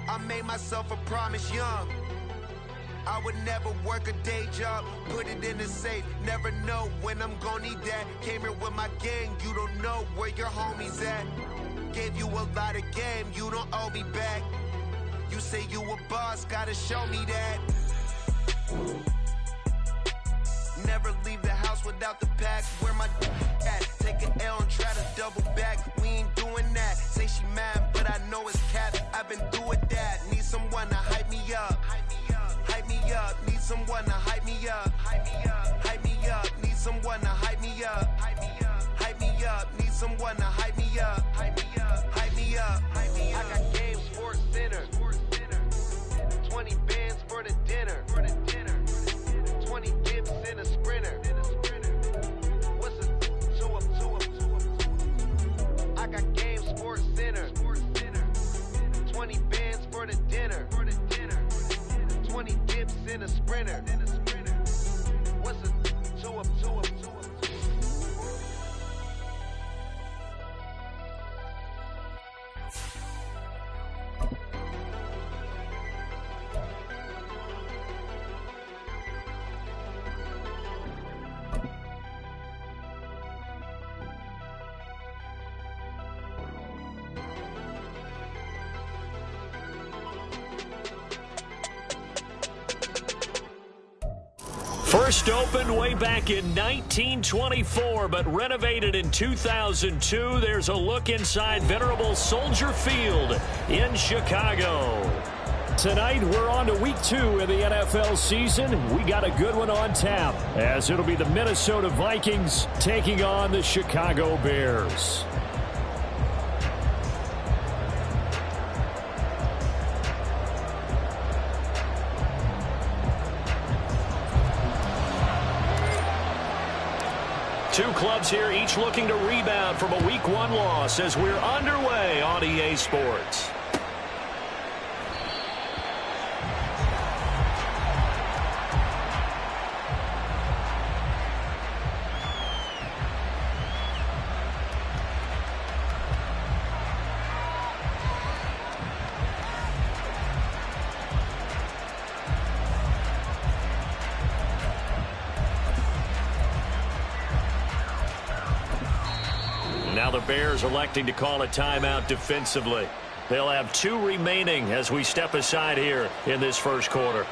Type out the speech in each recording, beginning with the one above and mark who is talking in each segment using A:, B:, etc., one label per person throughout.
A: I made myself a promise young. I would never work a day job, put it in the safe. Never know when I'm gonna need that. Came here with my gang, you don't know where your homies at. Gave you a lot of game, you don't owe me back. You say you a boss, gotta show me that. Never leave the house without the pack. Where my at? Take an L and try to double back. We ain't doing that. Say she mad, but I know it's cap. I've been through with that. Need someone to hype me up. Hype me up. Need someone to hype me up. Hype me up. Need someone to hype me up. Hype me up. Need someone to hype me up. Hype me up. I got game, Sports Center. 20 bands for the dinner. 20 dips in a sprinter. What's a 2 up? I got game, Sports Center. 20 bands for the dinner. 20 dips in a sprinter. What's a 2 up?
B: First opened way back in 1924, but renovated in 2002. There's a look inside venerable Soldier Field in Chicago. Tonight, we're on to week 2 of the NFL season. We got a good one on tap, as it'll be the Minnesota Vikings taking on the Chicago Bears. Two clubs here, each looking to rebound from a Week 1 loss as we're underway on EA Sports. Now the Bears electing to call a timeout defensively. They'll have 2 remaining as we step aside here in this first quarter.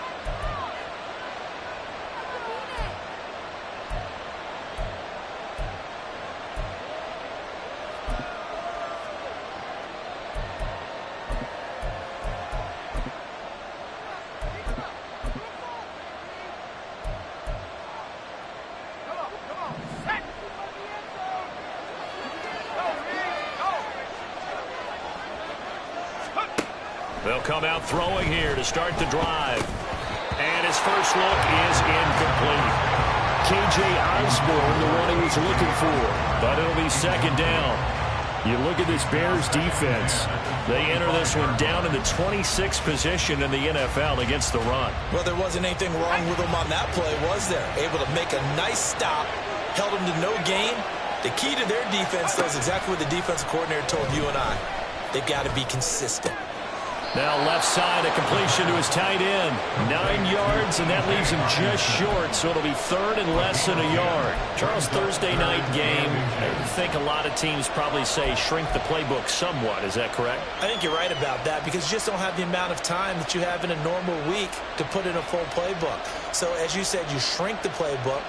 B: They'll come out throwing here to start the drive. And his first look is incomplete. K.J. Osborne, the one he was looking for. But it'll be second down. You look at this Bears defense. They enter this one down in the 26th position in the NFL against the run.
C: Well, there wasn't anything wrong with them on that play, was there? Able to make a nice stop, held them to no gain. The key to their defense, though, is exactly what the defensive coordinator told you and I. They've got to be consistent.
B: Now left side, a completion to his tight end. 9 yards, and that leaves him just short, so it'll be third and less than a yard. Charles, Thursday night game, I think a lot of teams probably say shrink the playbook somewhat. Is that correct?
C: I think you're right about that because you just don't have the amount of time that you have in a normal week to put in a full playbook. So as you said, you shrink the playbook.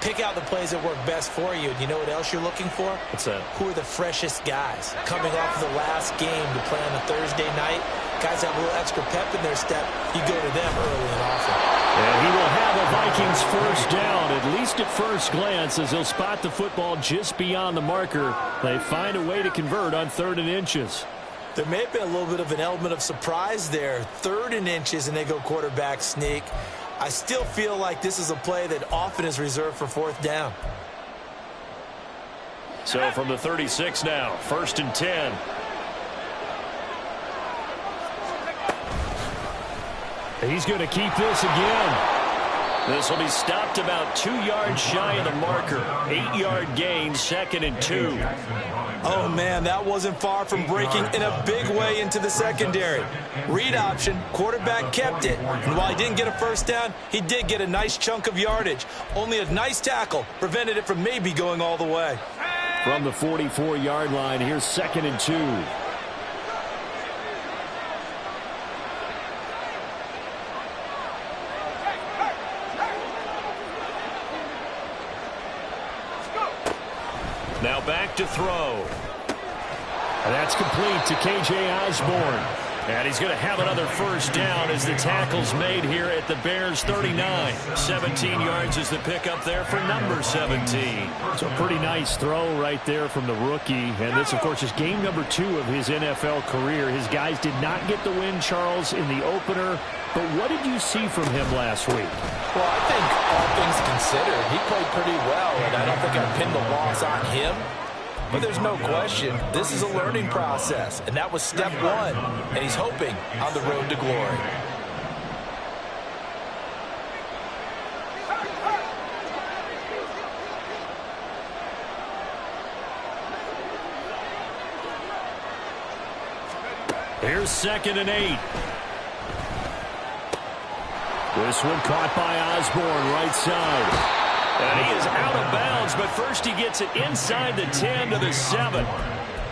C: Pick out the plays that work best for you. And you know what else you're looking for?
B: What's that? Who
C: are the freshest guys? Coming off of the last game to play on a Thursday night, guys have a little extra pep in their step. You go to them early and often.
B: And he will have a Vikings first down, at least at first glance, as he'll spot the football just beyond the marker. They find a way to convert on 3rd and inches.
C: There may have been a little bit of an element of surprise there. 3rd and inches, and they go quarterback sneak. I still feel like this is a play that often is reserved for 4th down.
B: So from the 36 now, 1st and 10. He's going to keep this again. This will be stopped about 2 yards shy of the marker. 8-yard gain, 2nd and 2.
C: Oh, man, that wasn't far from breaking in a big way into the secondary. Read option, quarterback kept it. And while he didn't get a first down, he did get a nice chunk of yardage. Only a nice tackle prevented it from maybe going all the way.
B: From the 44-yard line, here's 2nd and 2. Now back to throw. And that's complete to K.J. Osborne. And he's going to have another first down as the tackle's made here at the Bears' 39. 17 yards is the pickup there for number 17. So a pretty nice throw right there from the rookie. And this, of course, is game number 2 of his NFL career. His guys did not get the win, Charles, in the opener. But what did you see from him last week?
C: Well, I think all things considered, he played pretty well, and I don't think I pinned the loss on him. But there's no question, this is a learning process, and that was step 1, and he's hoping on the road to glory.
B: Here's 2nd and 8. This one caught by Osborne, right side. And he is out of bounds, but first he gets it inside the 10 to the 7.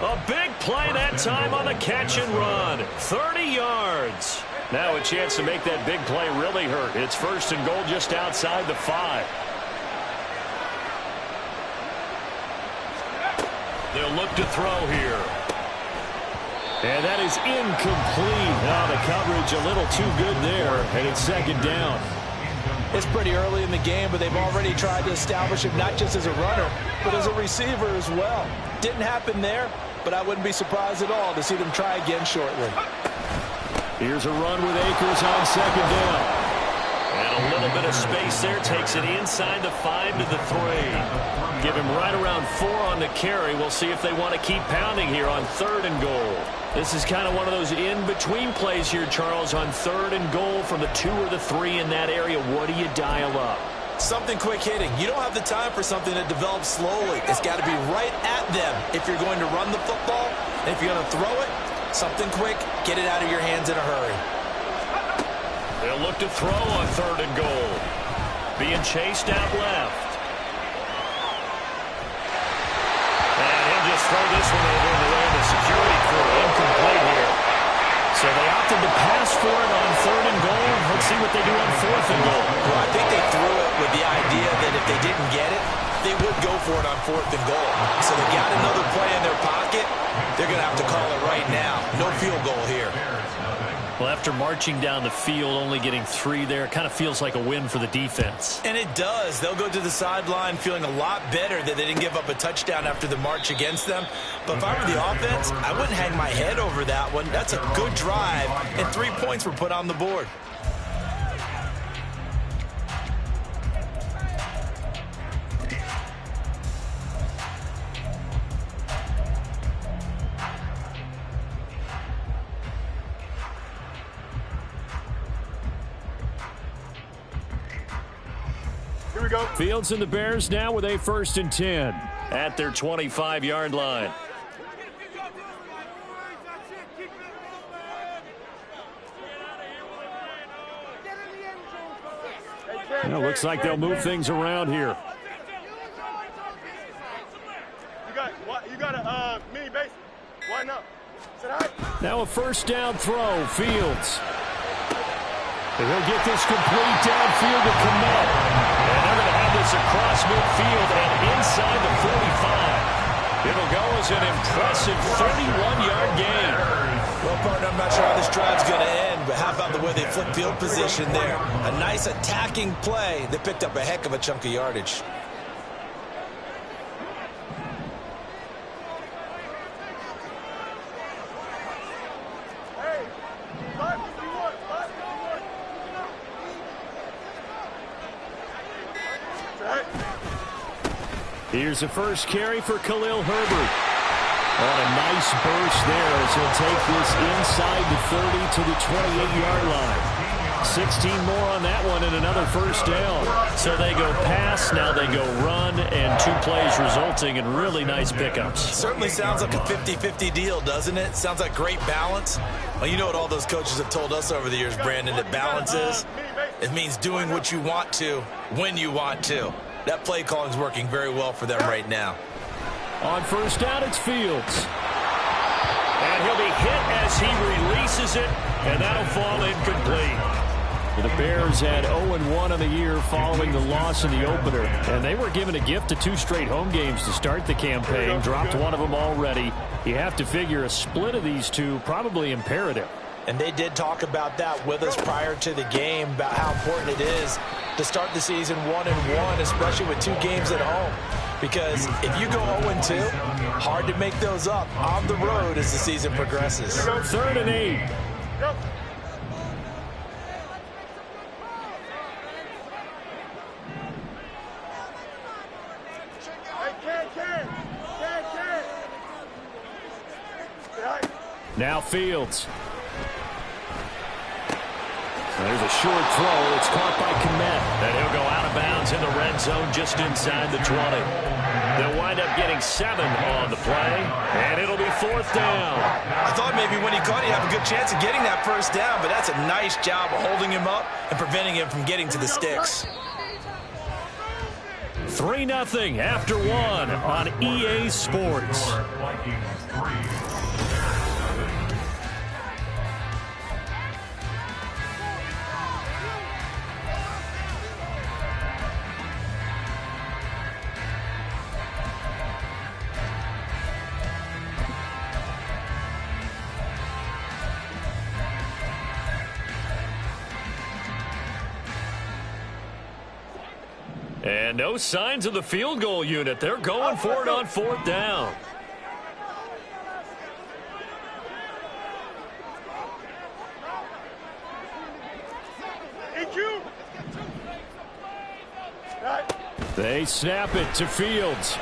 B: A big play that time on the catch and run. 30 yards. Now a chance to make that big play really hurt. It's 1st and goal just outside the 5. They'll look to throw here. And that is incomplete. Now the coverage a little too good there, and it's 2nd down.
C: It's pretty early in the game, but they've already tried to establish him not just as a runner, but as a receiver as well. Didn't happen there, but I wouldn't be surprised at all to see them try again shortly.
B: Here's a run with Akers on 2nd down. And a little bit of space there, takes it inside the 5 to the 3. Give him right around 4 on the carry. We'll see if they want to keep pounding here on 3rd and goal. This is kind of one of those in-between plays here, Charles, on 3rd and goal from the 2 or the 3 in that area. What do you dial up?
C: Something quick hitting. You don't have the time for something that develops slowly. It's got to be right at them if you're going to run the football. And if you're going to throw it, something quick, get it out of your hands in a hurry.
B: They'll look to throw on 3rd and goal. Being chased out left. And he'll just throw this one over in the way of the security crew. Incomplete here. So they opted to pass for it on 3rd and goal. Let's see what they do on 4th and goal.
C: Well, I think they threw it with the idea that if they didn't get it, they would go for it on 4th and goal. So they got another play in their pocket. They're going to have to call it right now. No field goal here.
B: Well, after marching down the field, only getting 3 there, it kind of feels like a win for the defense.
C: And it does. They'll go to the sideline feeling a lot better that they didn't give up a touchdown after the march against them. But if I were the offense, I wouldn't hang my head over that one. That's a good drive, and 3 points were put on the board.
B: Fields and the Bears now with a 1st and 10 at their 25-yard line. Well, looks like they'll move things around here.
D: You got a mini base. Why not?
B: Now a 1st down throw, Fields. And he'll get this complete downfield to Kmet. And they're going to have this across midfield and inside the 45. It'll go as an impressive 31-yard gain.
C: Well, partner, I'm not sure how this drive's going to end, but how about the way they flip field position there? A nice attacking play. They picked up a heck of a chunk of yardage.
B: Here's a first carry for Khalil Herbert. On a nice burst there as he'll take this inside the 30 to the 28-yard line. 16 more on that one and another first down. So they go pass, now they go run, and 2 plays resulting in really nice pickups.
C: Certainly sounds like a 50-50 deal, doesn't it? Sounds like great balance. Well, you know what all those coaches have told us over the years, Brandon, that balance is? It means doing what you want to when you want to. That play calling is working very well for them right now.
B: On first down, it's Fields. And he'll be hit as he releases it, and that'll fall incomplete. The Bears had 0-1 on the year following the loss in the opener, and they were given a gift of 2 straight home games to start the campaign. Dropped one of them already. You have to figure a split of these two probably imperative.
C: And they did talk about that with us prior to the game, about how important it is to start the season 1-1, especially with 2 games at home. Because if you go 0-2, hard to make those up on the road as the season progresses.
B: 3rd and 8. Now Fields. There's a short throw. It's caught by Kmet. And he'll go out of bounds in the red zone just inside the 20. They'll wind up getting 7 on the play, and it'll be 4th down.
C: I thought maybe when he caught it, he'd have a good chance of getting that first down, but that's a nice job of holding him up and preventing him from getting to the sticks.
B: 3-0 after 1 on EA Sports. And no signs of the field goal unit. They're going for it on 4th down. They snap it to Fields.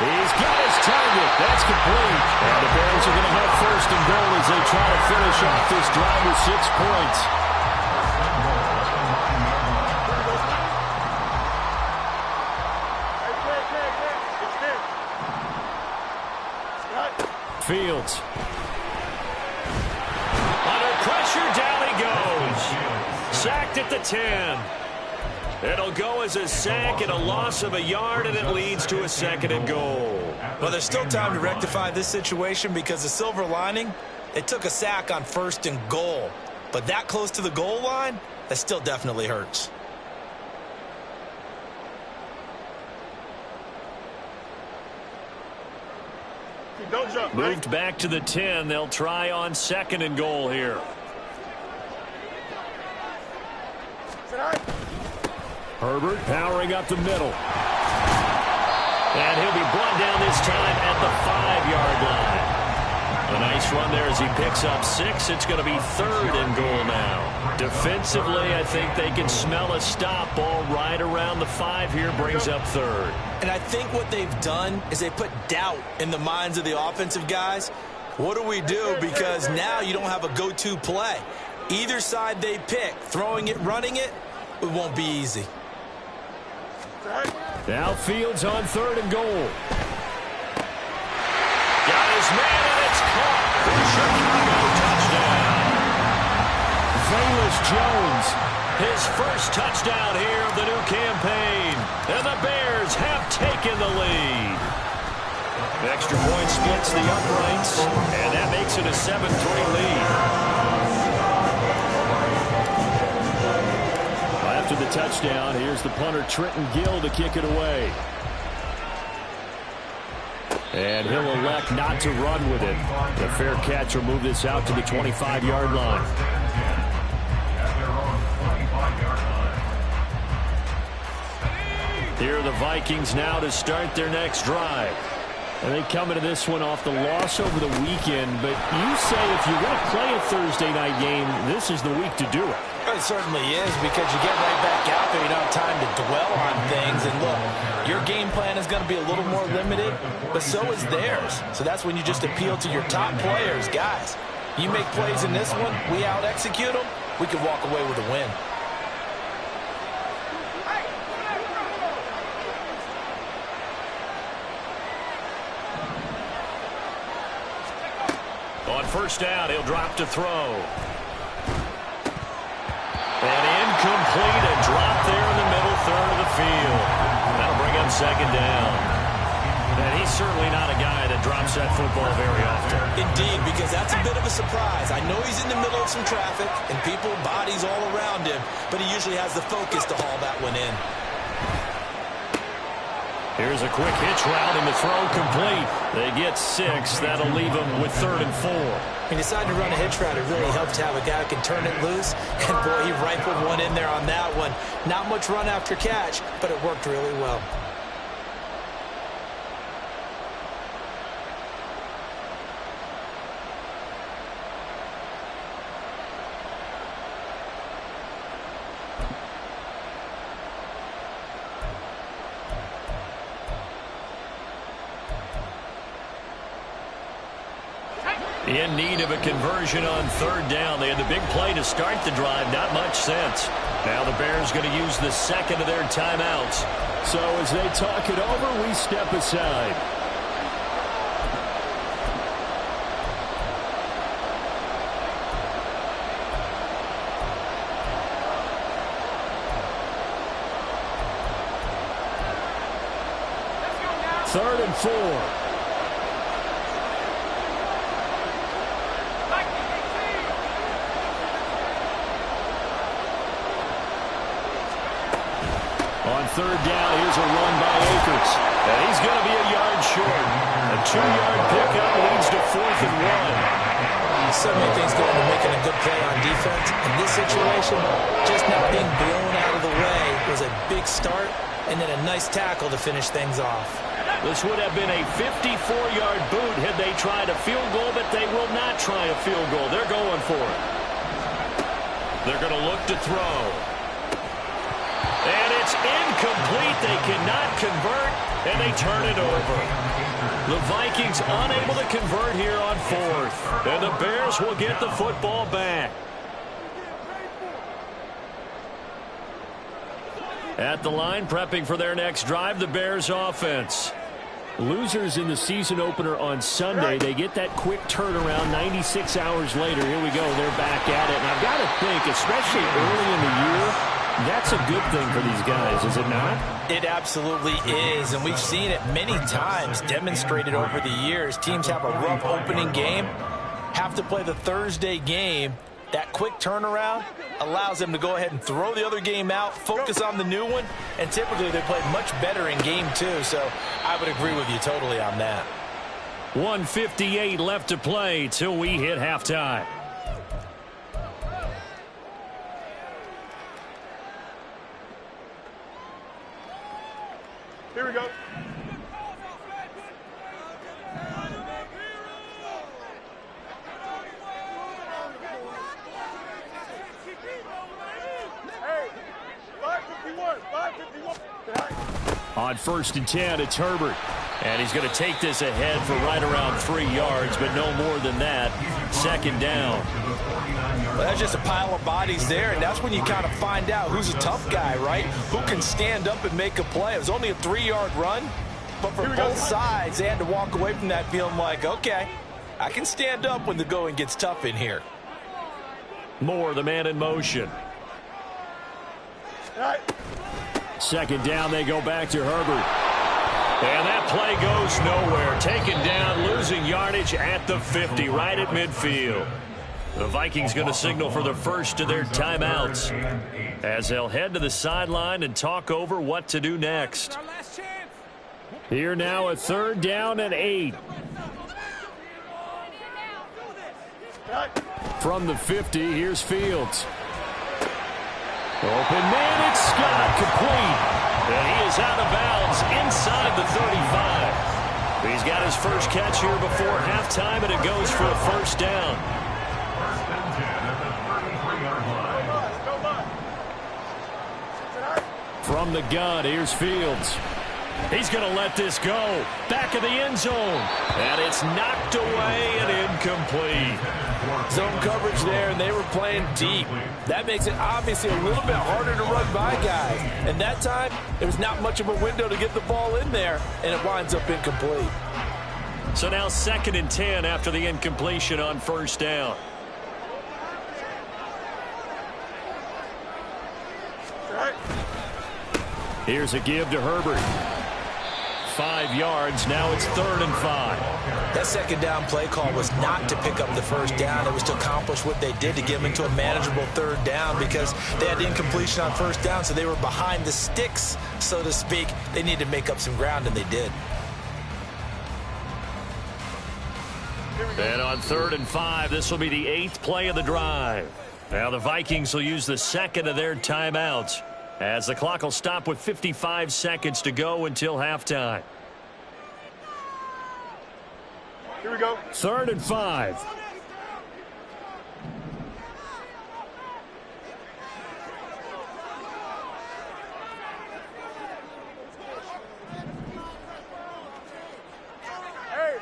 B: He's got his target. That's complete. And the Bears are going to have 1st and goal as they try to finish off this drive with 6 points. Fields. Under pressure, down he goes. Sacked at the 10. It'll go as a sack and a loss of a yard, and it leads to a 2nd and goal.
C: Well, there's still time to rectify this situation because the silver lining, they took a sack on 1st and goal. But that close to the goal line, that still definitely hurts.
D: Don't jump.
B: Moved back to the 10. They'll try on 2nd and goal here. Herbert powering up the middle. And he'll be brought down this time at the 5-yard line. A nice run there as he picks up 6. It's going to be 3rd and goal now. Defensively, I think they can smell a stop. Ball right around the 5 here, brings up 3rd.
C: And I think what they've done is they put doubt in the minds of the offensive guys. What do we do? Because now you don't have a go-to play. Either side they pick, throwing it, running it, it won't be easy.
B: Now Fields on 3rd and goal. Got his man, and it's caught. Velus Jones, his first touchdown here of the new campaign. And the Bears have taken the lead. Extra point splits the uprights, and that makes it a 7-3 lead. After the touchdown, here's the punter Trenton Gill to kick it away. And he'll elect not to run with it. The fair catch will move this out to the 25-yard line. Here are the Vikings now to start their next drive. And they come into this one off the loss over the weekend. But you say if you're going to play a Thursday night game, this is the week to do it.
C: It certainly is, because you get right back out there. You don't have time to dwell on things. And look, your game plan is going to be a little more limited, but so is theirs. So that's when you just appeal to your top players. Guys, You make plays in this one, we out-execute them, we could walk away with a win.
B: On first down, he'll drop to throw. And incomplete, a drop there in the middle third of the field. That'll bring up second down. And he's certainly not a guy that drops that football very often.
C: Indeed, because that's a bit of a surprise. I know he's in the middle of some traffic and people, bodies all around him, but he usually has the focus to haul that one in.
B: Here's a quick hitch route and the throw complete. They get 6. That'll leave them with 3rd and 4.
C: When you decide to run a hitch route, it really helps to have a guy who can turn it loose. And boy, he rifled one in there on that one. Not much run after catch, but it worked really well.
B: In need of a conversion on 3rd down. They had the big play to start the drive. Not much sense. Now the Bears going to use the second of their timeouts. So as they talk it over, we step aside. Third and 4. On 3rd down, here's a run by Akers. And he's going to be a yard short. A 2-yard pickup leads to 4th and 1.
C: So many things go into making a good play on defense. In this situation, just not being blown out of the way was a big start, and then a nice tackle to finish things off.
B: This would have been a 54-yard boot had they tried a field goal, but they will not try a field goal. They're going for it. They're going to look to throw. And it's incomplete. They cannot convert, and they turn it over. The Vikings unable to convert here on 4th. And the Bears will get the football back. At the line, prepping for their next drive, the Bears offense. Losers in the season opener on Sunday. They get that quick turnaround 96 hours later. Here we go. They're back at it. And I've got to think, especially early in the year, that's a good thing for these guys, is it not?
C: It absolutely is, and we've seen it many times demonstrated over the years. Teams have a rough opening game, have to play the Thursday game. That quick turnaround allows them to go ahead and throw the other game out, focus on the new one, and typically they play much better in game 2, so I would agree with you totally on that.
B: 1:58 left to play till we hit halftime.
D: Here we go. Hey, 5:51.
B: On 1st and 10, it's Herbert. And he's going to take this ahead for right around 3 yards, but no more than that. 2nd down.
C: Well, that's just a pile of bodies there, and that's when you kind of find out who's a tough guy, right? Who can stand up and make a play. It was only a 3-yard run, but for both sides, they had to walk away from that feeling like, okay, I can stand up when the going gets tough in here.
B: Moore, the man in motion. 2nd down, they go back to Herbert. And that play goes nowhere. Taken down, losing yardage at the 50, right at midfield. The Vikings going to signal for the first of their timeouts as they'll head to the sideline and talk over what to do next. Here now at 3rd down and 8. From the 50, here's Fields. Open man, it's Scott, complete. And he is out of bounds inside the 35. He's got his first catch here before halftime, and it goes for a 1st down. From the gun, here's Fields. He's going to let this go. Back of the end zone. And it's knocked away and incomplete.
C: Zone coverage there, and they were playing deep. That makes it obviously a little bit harder to run by guys. And that time, there was not much of a window to get the ball in there, and it winds up incomplete.
B: So now 2nd and 10 after the incompletion on first down. Here's a give to Herbert. 5 yards. Now it's 3rd and 5.
C: That 2nd down play call was not to pick up the first down. It was to accomplish what they did to get them into a manageable 3rd down because they had incompletion on first down, so they were behind the sticks, so to speak. They needed to make up some ground, and they did.
B: And on 3rd and 5, this will be the 8th play of the drive. Now the Vikings will use the 2nd of their timeouts, as the clock will stop with 55 seconds to go until halftime.
D: Here we go.
B: 3rd and 5.
D: Hey,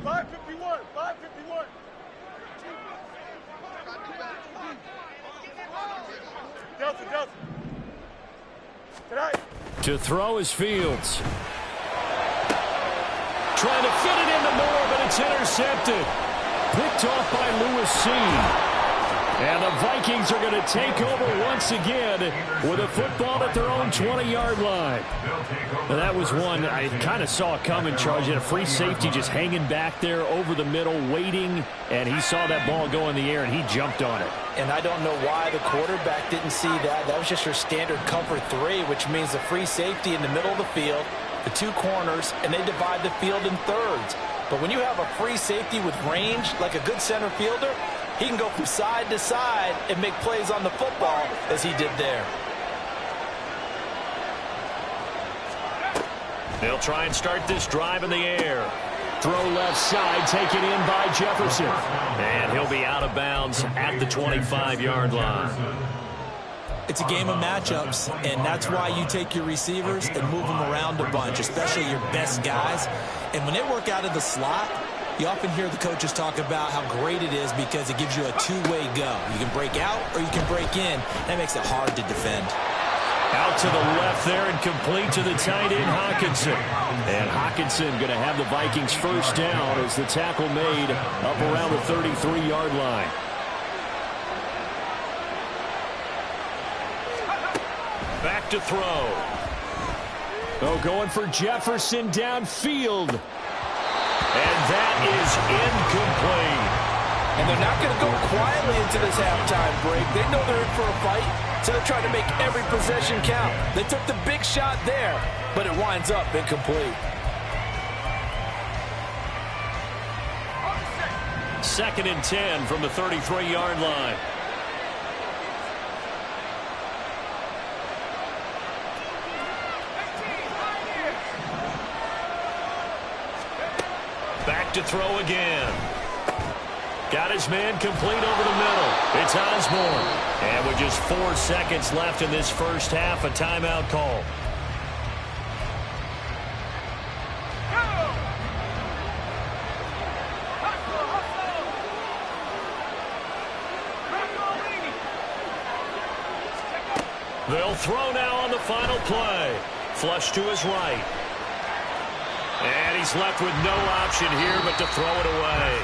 D: 551, 551. Delta. Tonight.
B: To throw is Fields. Trying to fit it into Moore, but it's intercepted. Picked off by Lewis C. And the Vikings are going to take over once again with a football at their own 20-yard line. Now, that was one I kind of saw coming, Charles. You had a free safety just hanging back there over the middle, waiting, and he saw that ball go in the air, and he jumped on it.
C: And I don't know why the quarterback didn't see that. That was just your standard cover 3, which means the free safety in the middle of the field, the 2 corners, and they divide the field in thirds. But when you have a free safety with range, like a good center fielder, he can go from side to side and make plays on the football as he did there.
B: They'll try and start this drive in the air. Throw left side, taken in by Jefferson. And he'll be out of bounds at the 25-yard line.
C: It's a game of matchups, and that's why you take your receivers and move them around a bunch, especially your best guys. And when they work out of the slot, you often hear the coaches talk about how great it is because it gives you a two-way go. You can break out or you can break in. That makes it hard to defend.
B: Out to the left there and complete to the tight end, Hockenson. And Hockenson going to have the Vikings first down as the tackle made up around the 33-yard line. Back to throw. Oh, going for Jefferson downfield. And that is incomplete.
C: And they're not going to go quietly into this halftime break. They know they're in for a fight, so they're trying to make every possession count. They took the big shot there, but it winds up incomplete.
B: 2nd and 10 from the 33-yard line. Back to throw again. Got his man complete over the middle. It's Osborne. And with just 4 seconds left in this first half, a timeout call. They'll throw now on the final play. Flush to his right. And he's left with no option here but to throw it away.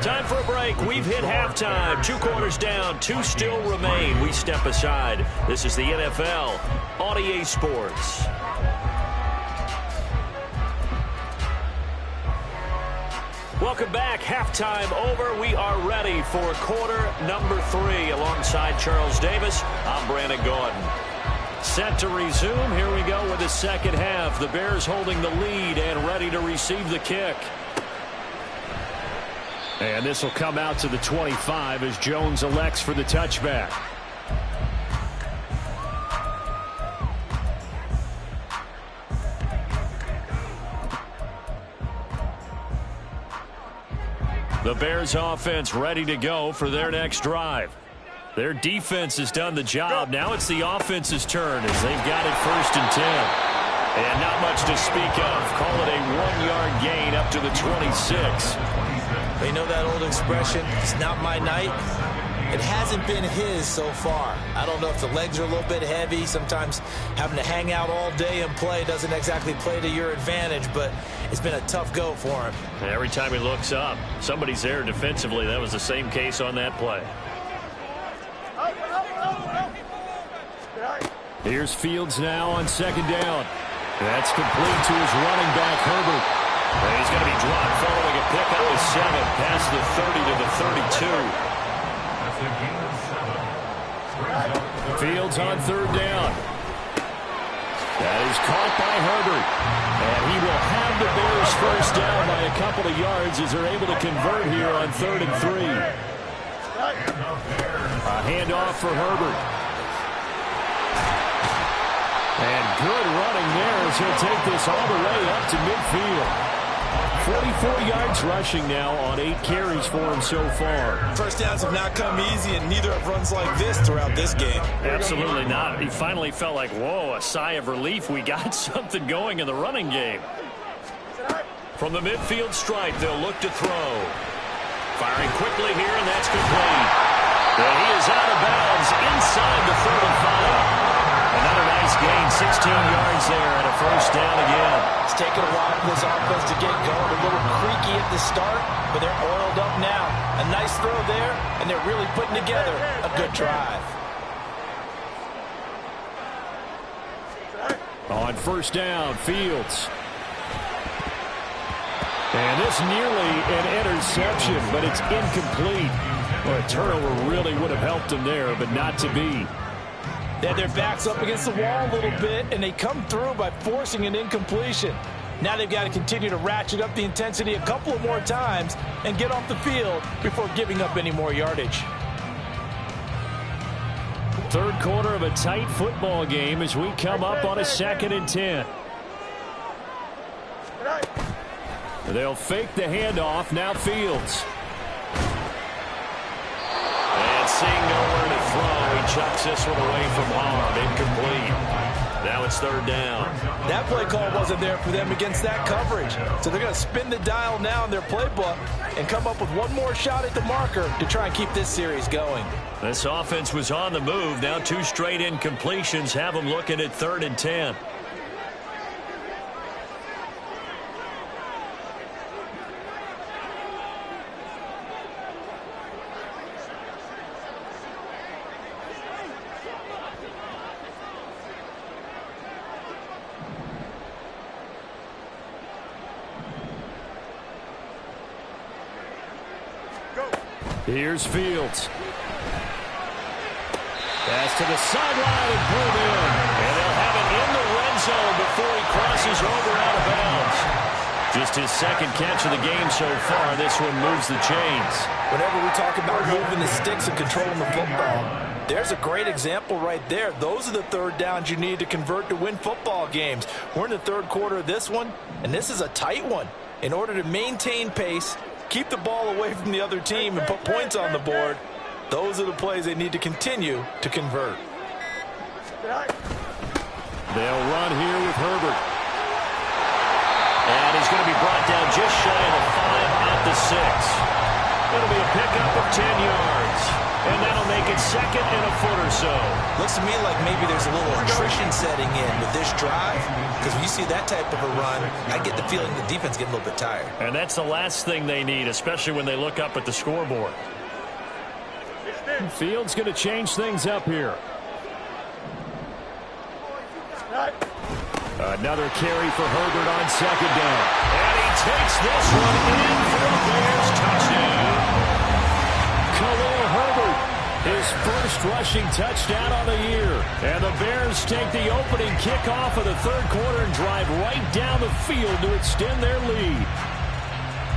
B: Time for a break. We've hit halftime. 2 quarters down. 2 still remain. We step aside. This is the NFL on EA Sports. Welcome back. Halftime over. We are ready for quarter number 3 alongside Charles Davis. I'm Brandon Gordon. Set to resume. Here we go with the second half. The Bears holding the lead and ready to receive the kick. And this will come out to the 25 as Jones elects for the touchback. The Bears offense ready to go for their next drive. Their defense has done the job. Now it's the offense's turn as they've got it 1st and 10. And not much to speak of. Call it a 1-yard gain up to the 26.
C: They know that old expression, it's not my night. It hasn't been his so far. I don't know if the legs are a little bit heavy. Sometimes having to hang out all day and play doesn't exactly play to your advantage, but it's been a tough go for him.
B: Every time he looks up, somebody's there defensively. That was the same case on that play.
E: Here's Fields now on second down. That's complete to his running back, Herbert.
B: And he's going to be dropped following a pick up to 7, past the 30 to the 32.
E: Fields on third down. That is caught by Herbert. And he will have the Bears first down by a couple of yards as they're able to convert here on 3rd and 3. A handoff for Herbert. And good running there as he'll take this all the way up to midfield. 44 yards rushing now on 8 carries for him so far.
C: First downs have not come easy, and neither have runs like this throughout this game.
B: Absolutely not. He finally felt like, whoa, a sigh of relief. We got something going in the running game. From the midfield stripe, they'll look to throw. Firing quickly here, and that's complete. And he is out of bounds inside the 35. Another nice gain, 16 yards there, and a first down again.
C: It's taken a while for this offense to get going. A little creaky at the start, but they're oiled up now. A nice throw there, and they're really putting together a good drive.
E: On first down, Fields. And this nearly an interception, but it's incomplete. Well, a turnover really would have helped him there, but not to be.
C: They had their backs up against the wall a little bit, and they come through by forcing an incompletion. Now they've got to continue to ratchet up the intensity a couple of more times and get off the field before giving up any more yardage.
E: Third quarter of a tight football game as we come up on a 2nd and 10. They'll fake the handoff. Now Fields.
B: And seeing nowhere to throw, he chucks this one away from harm. Incomplete. Now it's 3rd down.
C: That play call wasn't there for them against that coverage. So they're going to spin the dial now in their playbook and come up with one more shot at the marker to try and keep this series going.
B: This offense was on the move. Now 2 straight incompletions have them looking at 3rd and 10.
E: Here's Fields. Pass to the sideline and pulled in.
B: And they'll have it in the red zone before he crosses over out of bounds. Just his 2nd catch of the game so far. This one moves the chains.
C: Whenever we talk about moving the sticks and controlling the football, there's a great example right there. Those are the 3rd downs you need to convert to win football games. We're in the 3rd quarter of this one, and this is a tight one. In order to maintain pace, keep the ball away from the other team and put points on the board, those are the plays they need to continue to convert.
E: They'll run here with Herbert.
B: And he's going to be brought down just shy of the 5 at the 6. It'll be a pickup of 10 yards. And that'll make it 2nd and a foot or so.
C: Looks to me like maybe there's a little attrition setting in with this drive. Because when you see that type of a run, I get the feeling the defense getting a little bit tired.
B: And that's the last thing they need, especially when they look up at the scoreboard.
E: Fields going to change things up here. Another carry for Herbert on 2nd down.
B: And he takes this one in for a Bears touchdown.
E: Khalil Herbert, his first rushing touchdown on the year. And the Bears take the opening kickoff of the 3rd quarter and drive right down the field to extend their lead.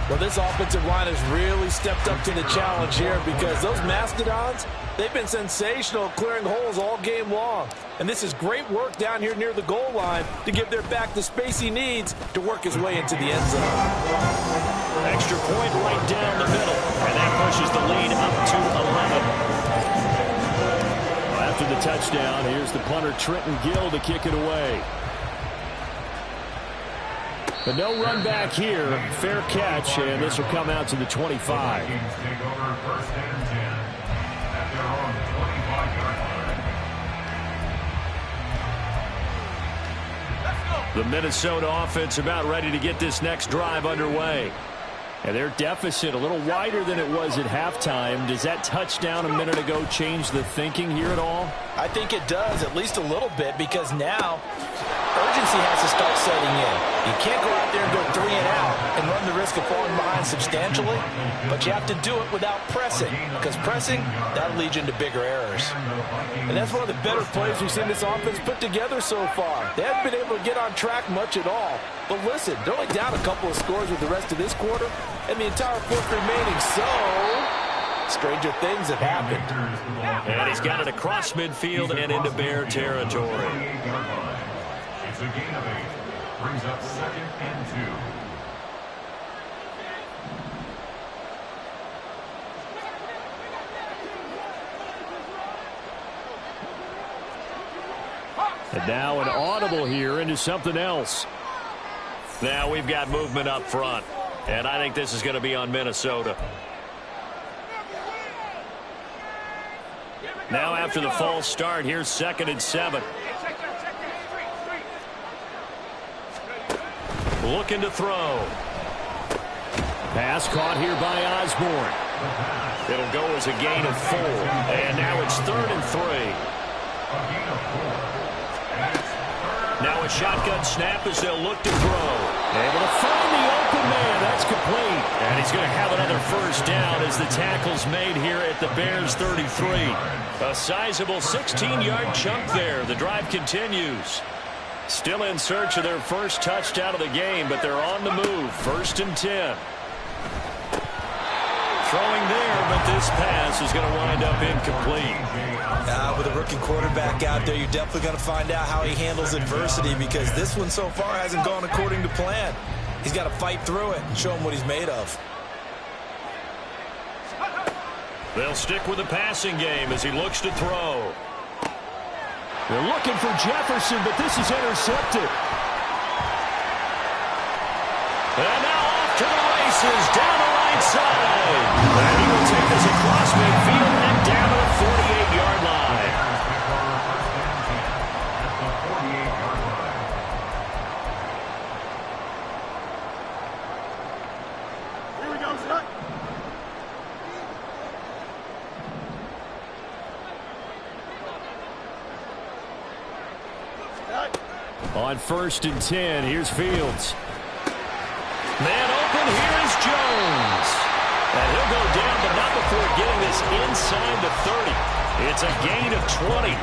C: Well, this offensive line has really stepped up to the challenge here because those Mastodons, they've been sensational clearing holes all game long. And this is great work down here near the goal line to give their back the space he needs to work his way into the end zone.
B: Extra point right down the middle. And that pushes the lead up to 11.
E: After the touchdown, here's the punter Trenton Gill to kick it away. But no run back here. Fair catch, and this will come out to the 25. The Minnesota offense about ready to get this next drive underway. And their deficit a little wider than it was at halftime. Does that touchdown a minute ago change the thinking here at all?
C: I think it does, at least a little bit, because now urgency has to start setting in. You can't go out there and go 3 and out and run the risk of falling behind substantially, but you have to do it without pressing, because pressing, that'll lead you into bigger errors.
F: And that's one of the better plays we've seen this offense put together so far. They haven't been able to get on track much at all. But listen, they're only down a couple of scores with the rest of this quarter and the entire fourth remaining, so stranger things have happened.
B: And he's got it across midfield and into Bear territory.
G: It's a gain of 8. Brings up 2nd and 2.
E: And now an audible here into something else.
B: Now we've got movement up front, and I think this is going to be on Minnesota. Now after the false start, here's 2nd and 7. Looking to throw.
E: Pass caught here by Osborne.
B: It'll go as a gain of 4, and now it's 3rd and 3. Now a shotgun snap as they'll look to throw.
E: Able to find the open man. That's complete.
B: And he's going to have another first down as the tackle's made here at the Bears 33. A sizable 16-yard chunk there. The drive continues. Still in search of their first touchdown of the game, but they're on the move. 1st and 10. Throwing there, but this pass is going to wind up incomplete.
C: With a rookie quarterback out there, you're definitely going to find out how he handles adversity, because this one so far hasn't gone according to plan. He's got to fight through it and show him what he's made of.
B: They'll stick with the passing game as he looks to throw.
E: They're looking for Jefferson, but this is intercepted.
B: And now off to the races, down the right side. And he will take us across midfield and down to the 48-yard line.
D: Here we go, son.
E: On 1st and 10, here's Fields.
B: Man open, here is Jones. And he'll go down, but not before getting this inside the 30. It's a gain of 20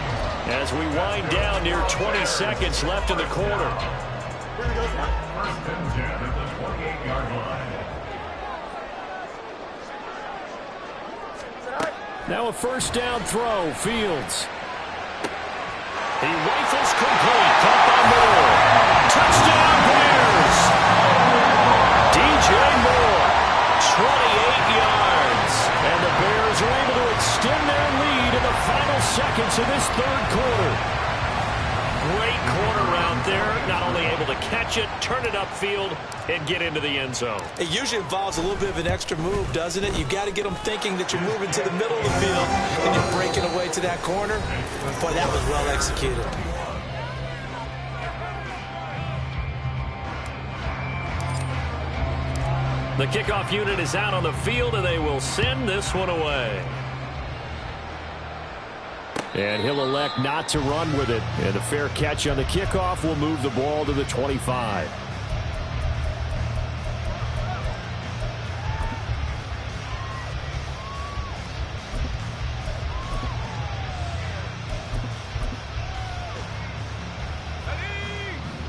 B: as we wind down near 20 seconds left in the quarter.
G: First and 10 at the 28-yard line.
E: Now a first down throw, Fields.
B: He rifles complete, caught by Moore. Touchdown Bears! DJ Moore, 28 yards. And the Bears are able to extend their lead in the final seconds of this 3rd quarter. Great corner route there. Not only able to catch it, turn it upfield, and get into the end zone.
C: It usually involves a little bit of an extra move, doesn't it? You've got to get them thinking that you're moving to the middle of the field and you're breaking away to that corner. Boy, that was well executed.
B: The kickoff unit is out on the field, and they will send this one away.
E: And he'll elect not to run with it. And a fair catch on the kickoff will move the ball to the 25.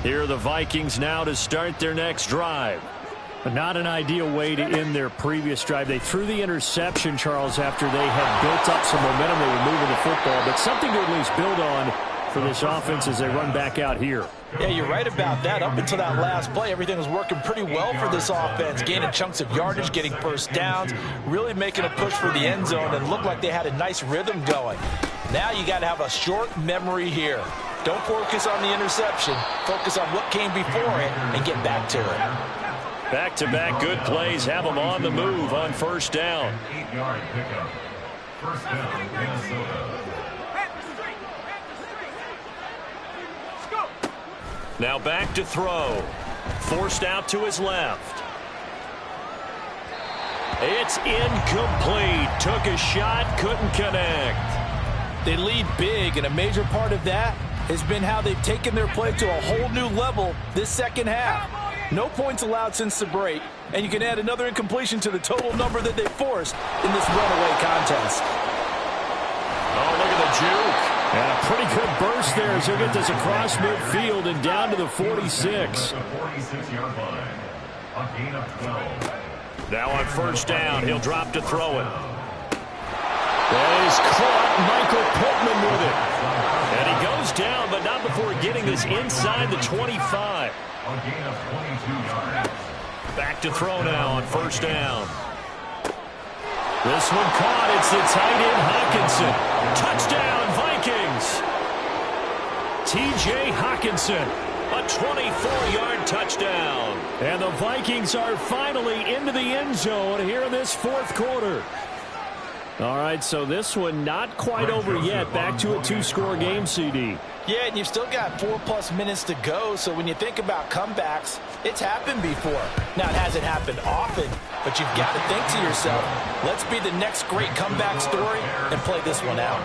E: Here are the Vikings now to start their next drive. Not an ideal way to end their previous drive. They threw the interception, Charles, after they had built up some momentum. They were moving the football, but something to at least build on for this offense as they run back out here.
C: Yeah, you're right about that. Up until that last play, everything was working pretty well for this offense, gaining chunks of yardage, getting first downs, really making a push for the end zone, and looked like they had a nice rhythm going. Now you got to have a short memory here.
F: Don't focus on the interception. Focus on what came before it and get back to it.
B: Back-to-back good plays have them on the move on first down.
G: 8-yard pickup. First down, Minnesota.
B: Now back to throw. Forced out to his left. It's incomplete. Took a shot, couldn't connect.
F: They lead big, and a major part of that has been how they've taken their play to a whole new level this second half. No points allowed since the break, and you can add another incompletion to the total number that they forced in this runaway contest.
B: Oh, look at the juke.
E: And a pretty good burst there as he'll get this across midfield and down to the 46.
G: The 46-yard line. A gain of 12.
B: Now on first down, he'll drop to throw it. He's caught Michael Pittman with it. And he goes down, but not before getting this inside the 25.
G: A gain of 22 yards.
B: Back to throw now on first down. This one caught. It's the tight end Hawkinson. Touchdown, Vikings. T.J. Hawkinson, a 24-yard touchdown.
E: And the Vikings are finally into the end zone here in this fourth quarter. All right, so this one not quite over yet. Back to a two-score game, CD.
F: Yeah, and you've still got 4+ minutes to go, so when you think about comebacks, it's happened before. Now, it hasn't happened often, but you've got to think to yourself, let's be the next great comeback story and play this one out.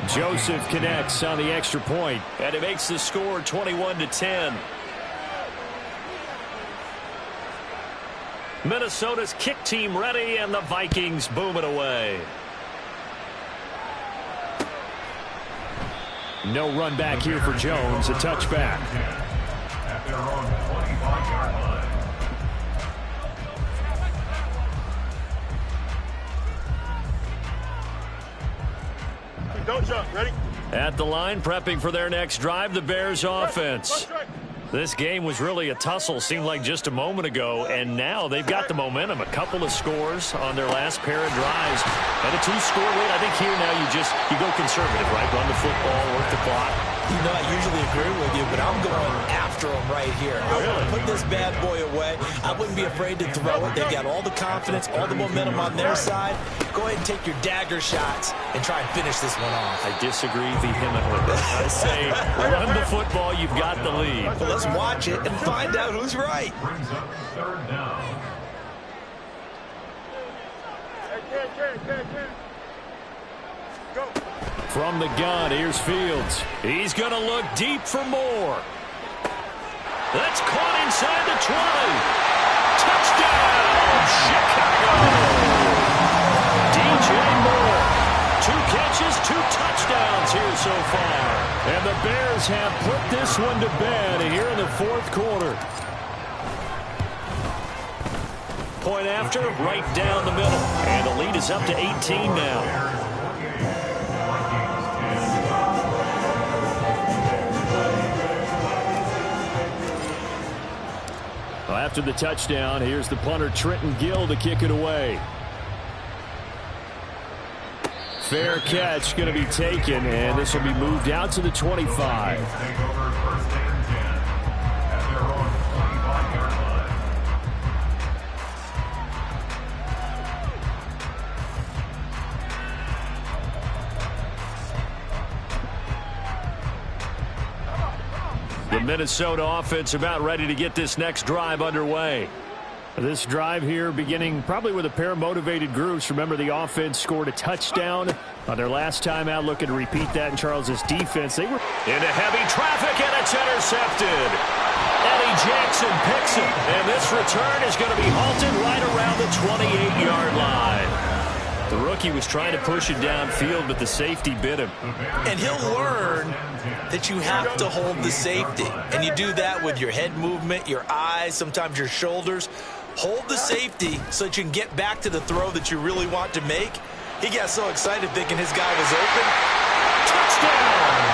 E: Joseph connects on the extra point.
B: And it makes the score 21-10. Minnesota's kick team ready, and the Vikings boom it away.
E: No run back here for Jones. A touchback.
G: At their own 25-yard line.
D: Don't jump. Ready?
B: At the line, prepping for their next drive, the Bears offense. This game was really a tussle, seemed like just a moment ago, and now they've got the momentum. A couple of scores on their last pair of drives, and a 2-score lead. I think here now you go conservative, right? Run the football, work the clock.
C: You know, I usually agree with you, but I'm going after him right here. I want to put this bad boy away. I wouldn't be afraid to throw it. They've got all the confidence, all the momentum on their side. Go ahead and take your dagger shots and try and finish this one off.
B: I disagree vehemently. I say run the football, you've got the lead.
C: Well, let's watch it and find out who's right.
G: Brings up third down.
D: Go.
E: From the gun, here's Fields.
B: He's going to look deep for more. That's caught inside the 20. Touchdown, Chicago. DJ Moore. 2 catches, 2 touchdowns here so far.
E: And the Bears have put this one to bed here in the fourth quarter.
B: Point after, right down the middle. And the lead is up to 18 now.
E: After the touchdown, here's the punter Trenton Gill to kick it away. Fair catch going to be taken, and this will be moved out to the 25.
G: Take over first and 10 at their own 25-yard line.
B: The Minnesota offense about ready to get this next drive underway.
E: This drive here beginning probably with a pair of motivated groups. Remember, the offense scored a touchdown on their last time out. Looking to repeat that in Charles's defense. They were
B: into heavy traffic, and it's intercepted. Eddie Jackson picks it, and this return is going to be halted right around the 28-yard line. The rookie was trying to push it downfield, but the safety bit him.
C: And he'll learn that you have to hold the safety. And you do that with your head movement, your eyes, sometimes your shoulders. Hold the safety so that you can get back to the throw that you really want to make. He got so excited thinking his guy was open.
B: Touchdown!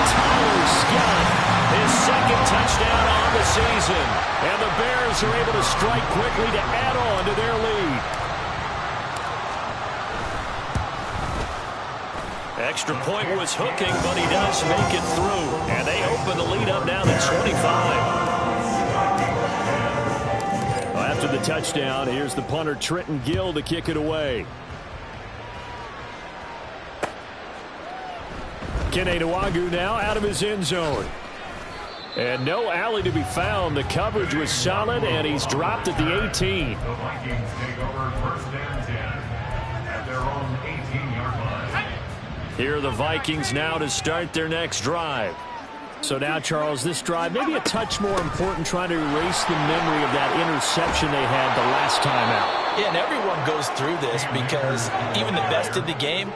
B: Tyler Scott, his second touchdown on the season. And the Bears are able to strike quickly to add on to their lead. Extra point was hooking, but he does make it through. And they open the lead up now to 25. Well, after the touchdown, here's the punter Trenton Gill to kick it away. Kene Nwagu now out of his end zone. And no alley to be found. The coverage was solid, and he's dropped at the 18.
G: The Vikings take over first and 10 at their own 18-yard line.
B: Here are the Vikings now to start their next drive.
E: So now, Charles, this drive maybe a touch more important, trying to erase the memory of that interception they had the last time out.
C: Yeah, and everyone goes through this because even the best in the game,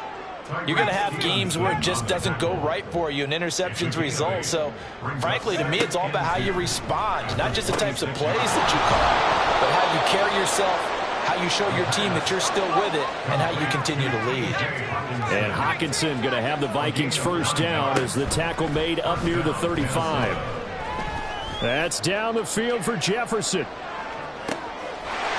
C: you're going to have games where it just doesn't go right for you and interceptions result. So, frankly, to me, it's all about how you respond, not just the types of plays that you call, but how you carry yourself, how you show your team that you're still with it, and how you continue to lead.
E: And Hockenson going to have the Vikings first down as the tackle made up near the 35. That's down the field for Jefferson.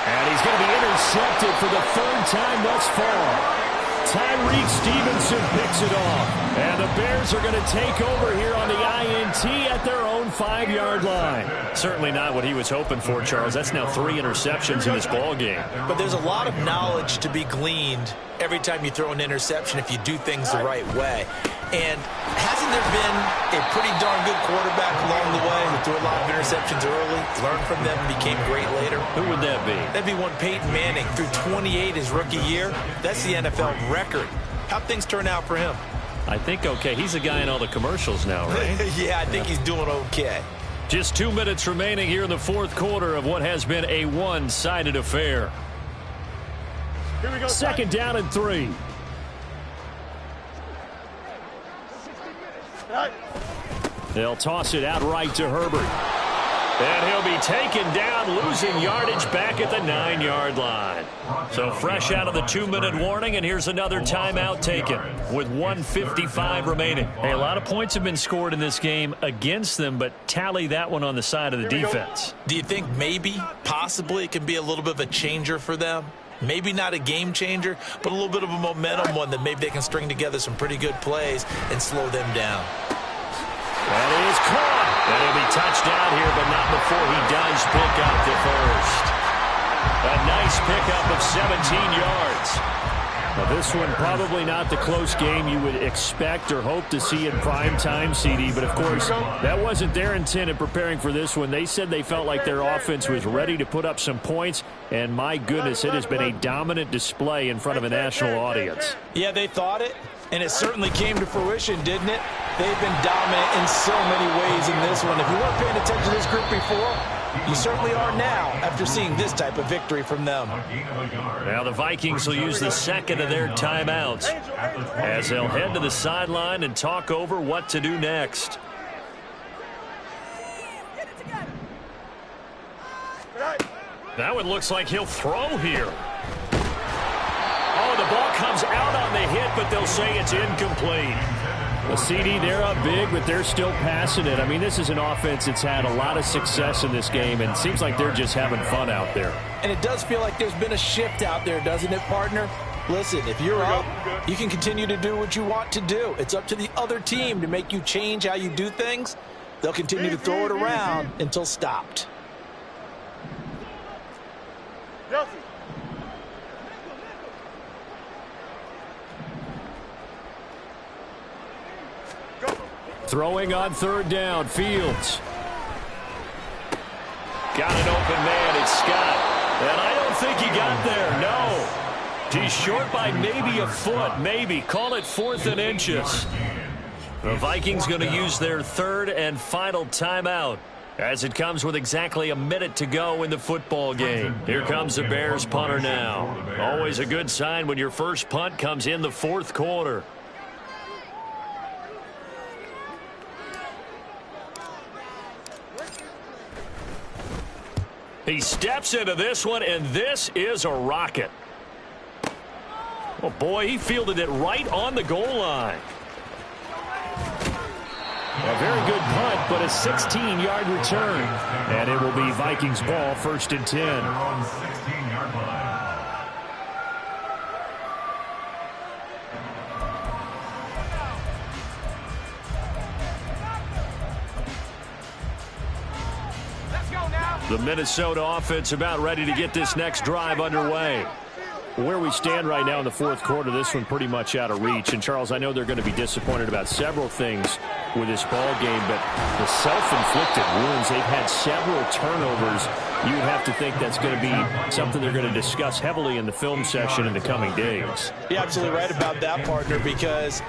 E: And he's going to be intercepted for the third time thus far. Tyreek Stevenson picks it off. And the Bears are going to take over here on the INT at their own 5-yard line.
B: Certainly not what he was hoping for, Charles. That's now 3 interceptions in this ball game.
C: But there's a lot of knowledge to be gleaned every time you throw an interception if you do things the right way. And hasn't there been a pretty darn good quarterback along the way who threw a lot of interceptions early, learned from them, and became great later?
B: Who would that be?
C: That'd be one Peyton Manning. Threw 28 his rookie year. That's the NFL record. How'd things turn out for him?
B: I think okay. He's a guy in all the commercials now, right?
C: Yeah, I think he's doing okay.
B: Just 2 minutes remaining here in the fourth quarter of what has been a one-sided affair.
D: Here we go.
E: Second down and 3. They'll toss it out right to Herbert.
B: And he'll be taken down, losing yardage back at the 9-yard line. So fresh out of the 2-minute warning, and here's another timeout taken with 1:55 remaining. Hey, a lot of points have been scored in this game against them, but tally that one on the side of the defense.
C: Do you think maybe, possibly, it can be a little bit of a changer for them? Maybe not a game changer, but a little bit of a momentum one that maybe they can string together some pretty good plays and slow them down.
B: That is caught. And he'll be touched down here, but not before he does pick up the first. A nice pickup of 17 yards.
E: Now this one probably not the close game you would expect or hope to see in prime time, CD, but of course that wasn't their intent in preparing for this one. They said they felt like their offense was ready to put up some points, and my goodness, it has been a dominant display in front of a national audience.
C: Yeah, they thought it, and it certainly came to fruition, didn't it? They've been dominant in so many ways in this one. If you weren't paying attention to this group before, you certainly are now after seeing this type of victory from them.
B: Now the Vikings will use the second of their timeouts as they'll head to the sideline and talk over what to do next. That one looks like he'll throw here. Oh, the ball comes out on the hit, but they'll say it's incomplete.
E: The CD, they're up big, but they're still passing it. I mean, this is an offense that's had a lot of success in this game, and it seems like they're just having fun out there.
C: And it does feel like there's been a shift out there, doesn't it, partner? Listen, if you're up, you can continue to do what you want to do. It's up to the other team to make you change how you do things. They'll continue to throw it around until stopped.
E: Throwing on third down, Fields.
B: Got an open man, it's Scott. And I don't think he got there, no. He's short by maybe a foot, maybe. Call it 4th and inches. The Vikings going to use their third and final timeout as it comes with exactly a minute to go in the football game. Here comes the Bears punter now. Always a good sign when your first punt comes in the fourth quarter. He steps into this one, and this is a rocket. Oh, boy, he fielded it right on the goal line.
E: A very good punt, but a 16-yard return. And it will be Vikings ball, 1st and 10.
B: The Minnesota offense about ready to get this next drive underway.
E: Where we stand right now in the fourth quarter, this one pretty much out of reach. And, Charles, I know they're going to be disappointed about several things with this ball game, but the self-inflicted wounds, they've had several turnovers. You would have to think that's going to be something they're going to discuss heavily in the film session in the coming days.
F: You're absolutely right about that, partner, because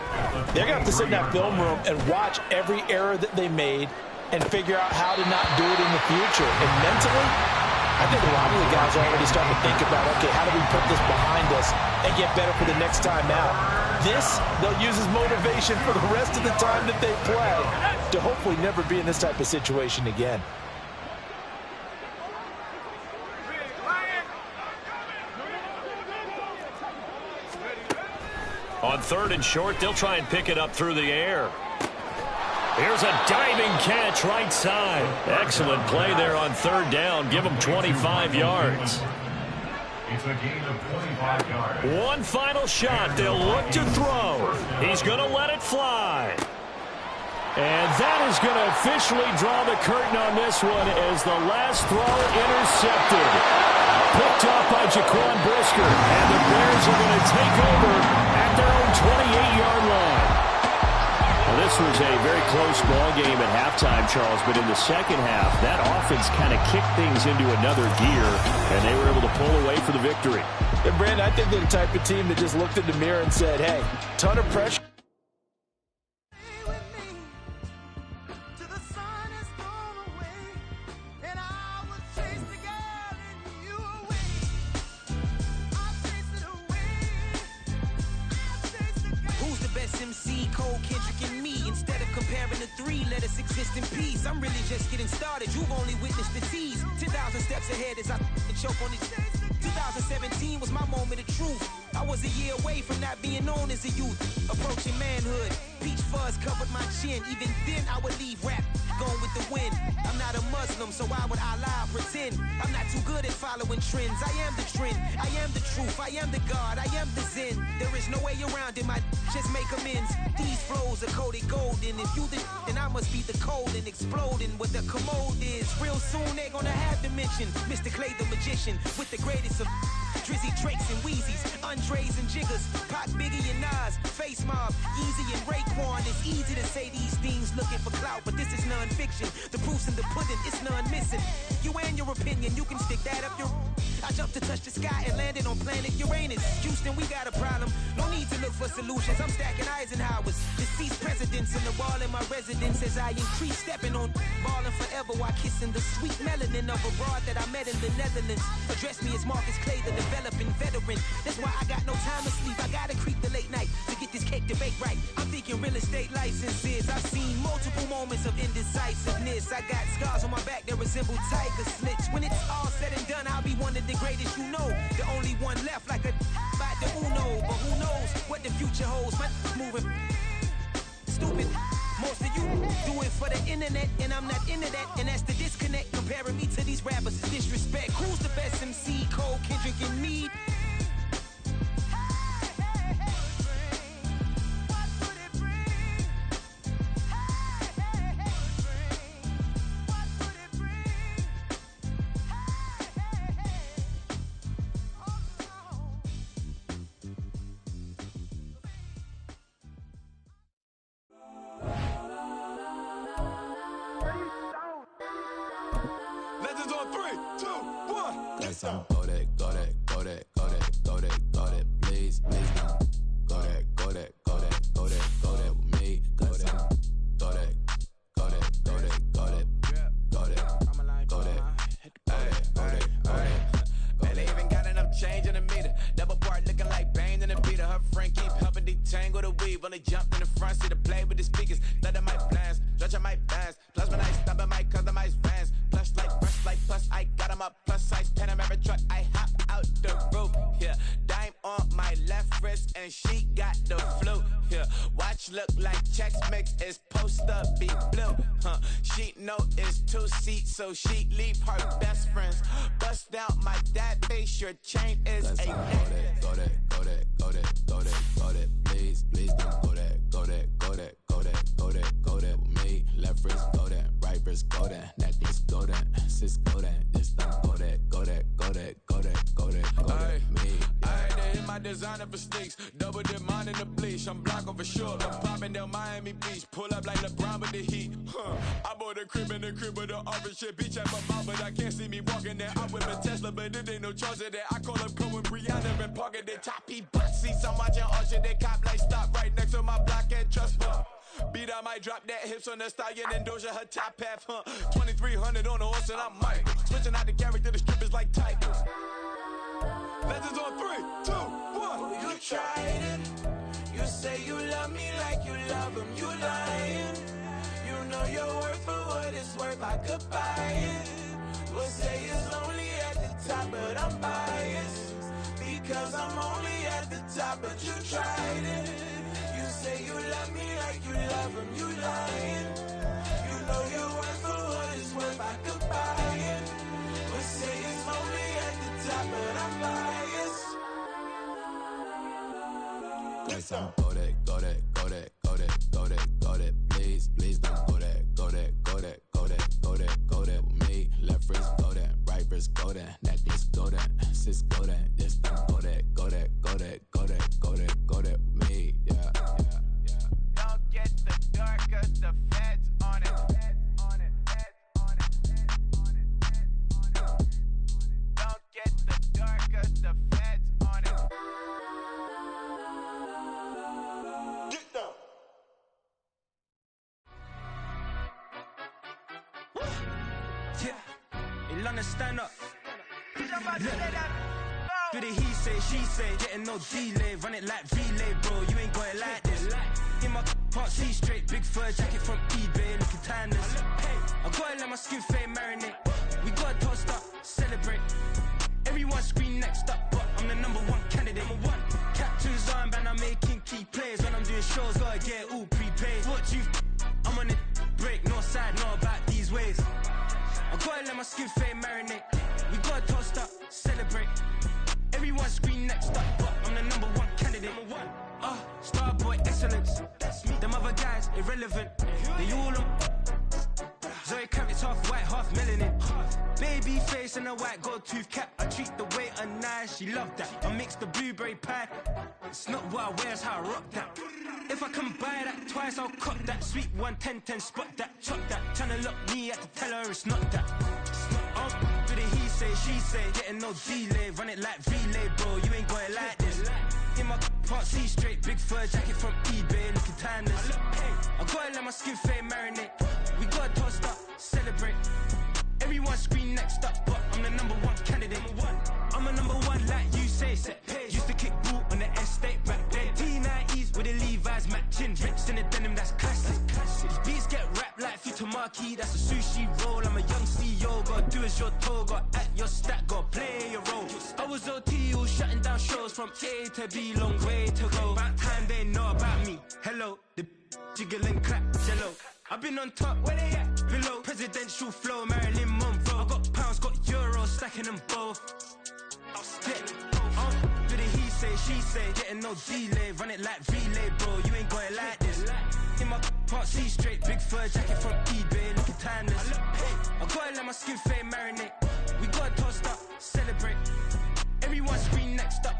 F: they're going to have to sit in that film room and watch every error that they made and figure out how to not do it in the future. And mentally, I think a lot of the guys are already starting to think about, okay, how do we put this behind us and get better for the next time out? This, they'll use as motivation for the rest of the time that they play to hopefully never be in this type of situation again.
B: On 3rd and short, they'll try and pick it up through the air. Here's a diving catch right side. Excellent play there on 3rd down. Give them 25 yards.
G: It's a gain of 25 yards.
B: One final shot. They'll look to throw. He's going to let it fly. And that is going to officially draw the curtain on this one as the last throw intercepted. Picked off by Jaquan Brisker. And the Bears are going to take over at their own 28-yard line. Well, this was a very close ball game at halftime, Charles, but in the second half, that offense kind of kicked things into another gear, and they were able to pull away for the victory.
F: And, Brandon, I think they're the type of team that just looked in the mirror and said, hey, ton of pressure.
A: Exist in peace. I'm really just getting started. You've only witnessed the tease. 10,000 steps ahead as I choke on it. 2017 was my moment of truth. I was a year away from not being known as a youth. Approaching manhood. Peach fuzz covered my chin. Even then I would leave rap going with the wind. I'm not a Muslim, so why would I lie or pretend? I'm not too good at following trends. I am the trend. I am the truth. I am the God. I am the Zen. There is no way around it. My just make amends. These flows are coated golden. If you then I must be the cold and exploding what the commode is. Real soon they're gonna have to mention Mr. Clay the magician with the greatest of Drizzy, Drakes, and Wheezies, Andres and Jiggers, Pac, Biggie, and Nas, Face Mob, Easy and Raekwon. It's easy to say these things looking for clout, but this is non-fiction. The proof's in the pudding, it's none missing. You and your opinion, you can stick that up your... I jumped to touch the sky and landed on planet Uranus. Houston, we got a problem. No need to look for solutions. I'm stacking Eisenhowers. Deceased presidents in the wall in my residence as I increase stepping on balling forever while kissing the sweet melanin of a broad that I met in the Netherlands. Address me as Marcus Clay, the developing veteran. That's why I got no time to sleep. I gotta creep the late night to get this cake to bake right. I'm thinking real estate licenses. I've seen multiple moments of indecisiveness. I got scars on my back that resemble tiger slits. When it's all said and done, I'll be one of the greatest you know. The only one left like a by the Uno. But who knows what the future holds. My moving stupid. Most of you do it for the internet, and I'm not into that. And that's the disconnect. Comparing me to these rappers is disrespect. Who's the best MC? Cole, Kendrick, and me?
H: Legends on 3, 2, 1.
I: That's on go that, go that, go that, go that, go that, go that, please, please don't. Go that, go that, go that, go that, go that with me. Go that, go that, go that, go that, go that, go that, go that, go that.
H: Man, they even got enough change in the meter. Double part looking like Bane in the beater. Her friend keep helping detangle the weave. Only jumped in the front seat to play with the speakers. Let my plans, stretch on my bands. Plus when I stop at my customized vans. Plush like fresh like plus I got them up plus size Panamera truck. I hop out the roof. Yeah, dime on my left wrist and she got the flu. Yeah, watch look like Chex Mix is supposed to be blue. She know it's 2 seats, so she leave her best friends. Bust down my dad face. Your chain is a
I: go that, go that, go that, go that, go that, go that, please, please don't go that, go that, go that, go that, go that, go that with me. Left wrist go that, right wrist go that, necklace go that, sis go that.
H: stand for sneaks. Double the mine in the bleach. I'm block over short. I'm popping down Miami Beach. Pull up like LeBron with the heat. I bought a crib in the crib with the orange shit. Beach at my mouth, but I can't see me walking there. I whip a Tesla, but it ain't no charge of that. I call up Cohen, Brianna, and parking the top. He butt seats. I'm watching Usher. They cop like stop right next to my block and trust me. Beat, I might drop that hips on the stallion and Doja her top half, 2300 on the horse and I'm Mike. Switching out the character, the strippers like Tigers. Legends on 3, 2, 1.
J: You tried it. You say you love me like you love him. You lying. You know your worth for what it's worth. I could buy it. We'll say it's lonely at the top, but I'm biased because I'm only at the top. But you tried it. You say you love me like you love him. You lying. You know your worth for what it's worth. I could buy it. We'll say it's lonely at the top, but I'm biased.
I: Yes, I'm go that, go that, go that, go that, go that, go that. Please, please don't go that, go that, go that, go that, go that, go that with me. Left wrist go that, right wrist go that, necklace go that, sis go that. Yes, don't go that, go that, go that, go that, go that, go that with me. Yeah, yeah, yeah.
J: Don't get the dark 'cause the feds on it. Don't get the dark 'cause the feds on it.
D: Get down.
J: Yeah, in London, stand up. Do the he say, she say, getting no delay, run it like relay, bro. You ain't got it like this. In my part, see straight, big fur jacket from eBay, looking timeless. I gotta let my skin fade marinate. We gotta toast up, celebrate. Everyone scream next up, but I'm the #1 candidate. Captain's armband, I'm making key plays. When I'm doing shows, gotta get it all prepaid. What you I'm on it, break, no side, know about these ways. I gotta let my skin fade marinate. We gotta toast up, celebrate. Everyone scream next up, but I'm the #1 candidate. Starboy excellence. That's me. Them other guys irrelevant. They all on. Zoe Kravitz half white, half melanin. Baby face and a white gold tooth cap. I treat the waiter nice, she love that. I mix the blueberry pie. It's not what I wear, it's how I rock that. If I can buy that twice, I'll cop that. Sweet 110, spot that, chop that. Tryna lock me at the teller, it's not that. Do the he say, she say, getting no delay, run it like relay, bro. You ain't got it like this. In my part, see straight, big fur jacket from eBay, looking timeless. I gotta let my skin fade marinate. We gotta toast up, celebrate. Everyone scream next up, but I'm the #1 candidate. I'm a #1 like you say, set pay. Used to kick boot on the estate back then. T90s with the Levi's matching. Rips in the denim, that's classic. These beats get wrapped like Futamaki, that's a sushi roll. I'm a young CEO, gotta do as you're told. Gotta act your stat, gotta play your role. I was OT, all shutting down shows from A to B, long way to go. About time they know about me. Hello, the jiggle and clap, jello. I've been on top, where they at? Below, presidential flow, Marilyn Monroe. I got pounds, got euros, stacking them both. Do the he say, she say, getting no delay, run it like relay, bro. You ain't got it like this. In my part, see straight, big fur jacket from eBay, looking timeless. I gotta let my skin fade marinate. We gotta toast up, celebrate. Everyone scream next up.